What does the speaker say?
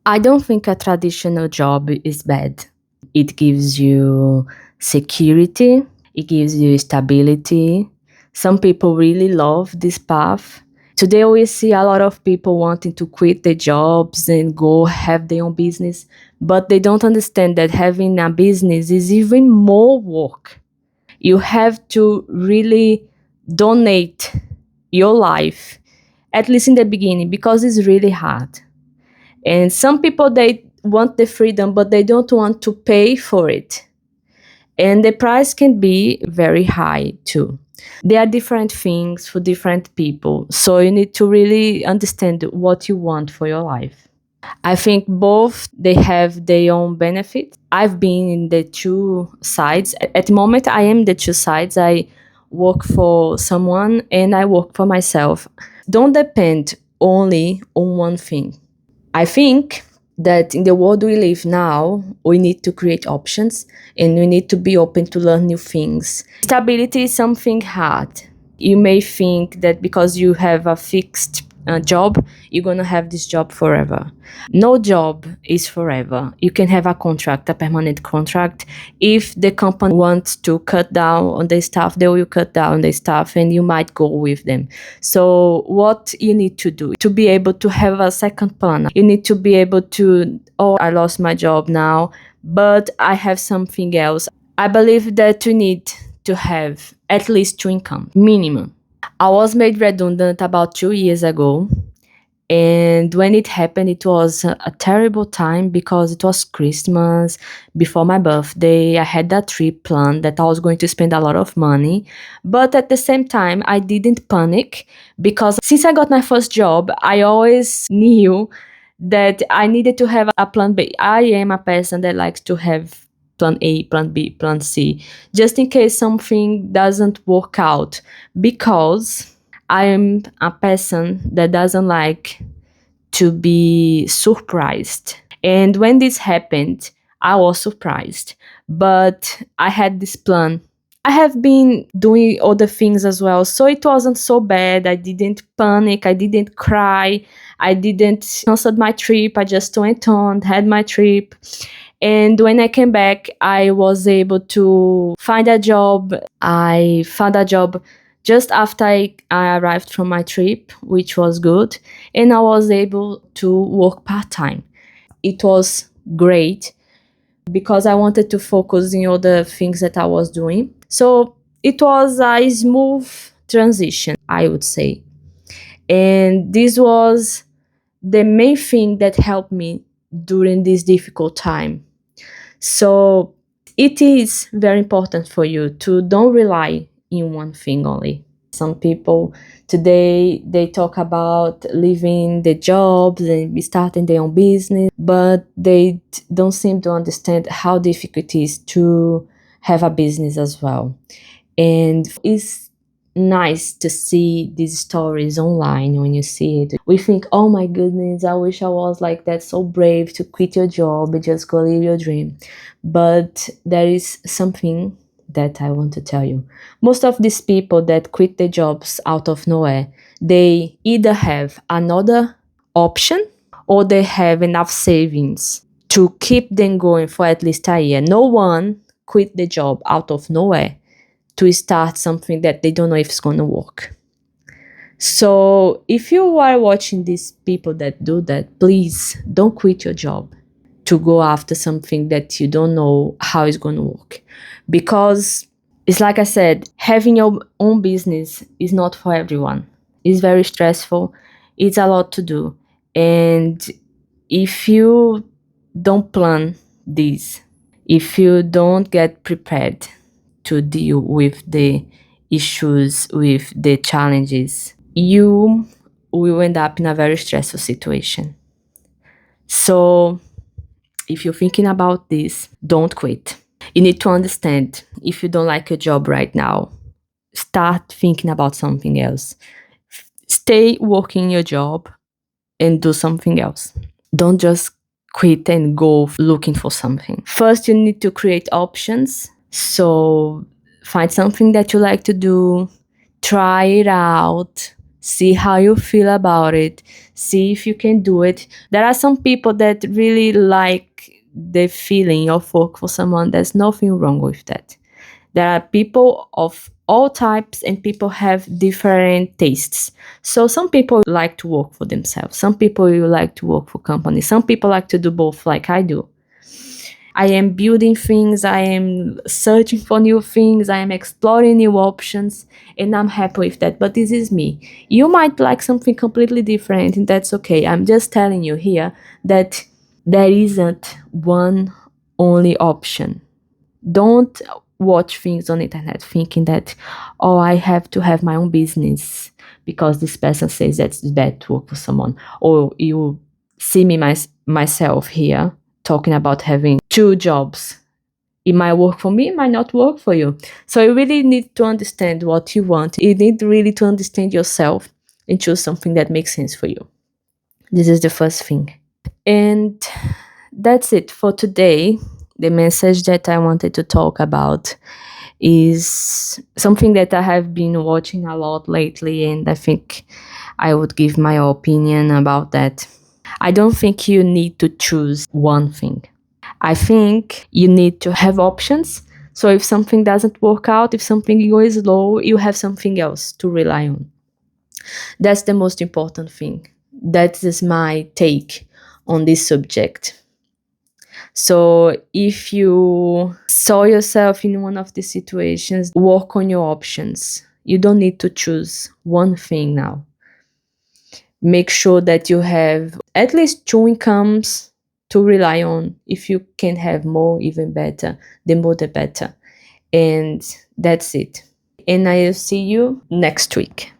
I don't think a traditional job is bad. It gives you security, it gives you stability. Some people really love this path. Today, we see a lot of people wanting to quit their jobs and go have their own business, but they don't understand that having a business is even more work. You have to really donate your life, at least in the beginning, because it's really hard. And some people, they want the freedom, but they don't want to pay for it. And the price can be very high too. There are different things for different people. So you need to really understand what you want for your life. I think both they have their own benefits. I've been in the two sides. At the moment I am the two sides. I work for someone and I work for myself. Don't depend only on one thing. I think that in the world we live now, we need to create options and we need to be open to learn new things. Stability is something hard. You may think that because you have a fixed job, you're going to have this job forever. No job is forever. You can have a contract, a permanent contract. If the company wants to cut down on the staff, they will cut down the staff and you might go with them. So what you need to do to be able to have a second plan, you need to be able to, oh, I lost my job now, but I have something else. I believe that you need to have at least two income, minimum. I was made redundant about 2 years ago. And when it happened, it was a terrible time because it was Christmas before my birthday. I had that trip planned that I was going to spend a lot of money. But at the same time, I didn't panic because since I got my first job, I always knew that I needed to have a plan B. I am a person that likes to have plan A, plan B, plan C, just in case something doesn't work out, because I am a person that doesn't like to be surprised. And when this happened, I was surprised, but I had this plan. I have been doing other things as well, so it wasn't so bad. I didn't panic, I didn't cry, I didn't cancel my trip. I just went on, had my trip. And when I came back, I was able to find a job. I found a job just after I arrived from my trip, which was good. And I was able to work part time. It was great because I wanted to focus on other things that I was doing. So it was a smooth transition, I would say. And this was the main thing that helped me during this difficult time. So it is very important for you to don't rely in one thing only. Some people today, they talk about leaving the jobs and starting their own business, but they don't seem to understand how difficult it is to have a business as well. And it's nice to see these stories online. When you see it, we think, oh my goodness, I wish I was like that, so brave to quit your job and just go live your dream. But there is something that I want to tell you. Most of these people that quit their jobs out of nowhere, they either have another option or they have enough savings to keep them going for at least a year. No one quit the job out of nowhere to start something that they don't know if it's going to work. So if you are watching these people that do that, please don't quit your job to go after something that you don't know how it's going to work. Because it's like I said, having your own business is not for everyone. It's very stressful. It's a lot to do. And if you don't plan this, if you don't get prepared to deal with the issues, with the challenges, you will end up in a very stressful situation. So if you're thinking about this, don't quit. You need to understand, if you don't like your job right now, start thinking about something else. Stay working your job and do something else. Don't just quit and go looking for something. First, you need to create options. So find something that you like to do, try it out, see how you feel about it, see if you can do it. There are some people that really like the feeling of work for someone. There's nothing wrong with that. There are people of all types and people have different tastes. So some people like to work for themselves. Some people like to work for companies. Some people like to do both like I do. I am building things, I am searching for new things, I am exploring new options, and I'm happy with that. But this is me. You might like something completely different, and that's okay. I'm just telling you here that there isn't one only option. Don't watch things on the internet thinking that, oh, I have to have my own business because this person says that's bad to work for someone. Or you see me myself here talking about having 2 jobs. It might work for me, it might not work for you. So you really need to understand what you want. You need really to understand yourself and choose something that makes sense for you. This is the first thing. And that's it for today. The message that I wanted to talk about is something that I have been watching a lot lately, and I think I would give my opinion about that. I don't think you need to choose one thing. I think you need to have options. So if something doesn't work out, if something goes low, you have something else to rely on. That's the most important thing. That is my take on this subject. So if you saw yourself in one of these situations, work on your options. You don't need to choose one thing now. Make sure that you have at least 2 incomes to rely on. If you can have more, even better. The more, the better. And that's it. And I'll see you next week.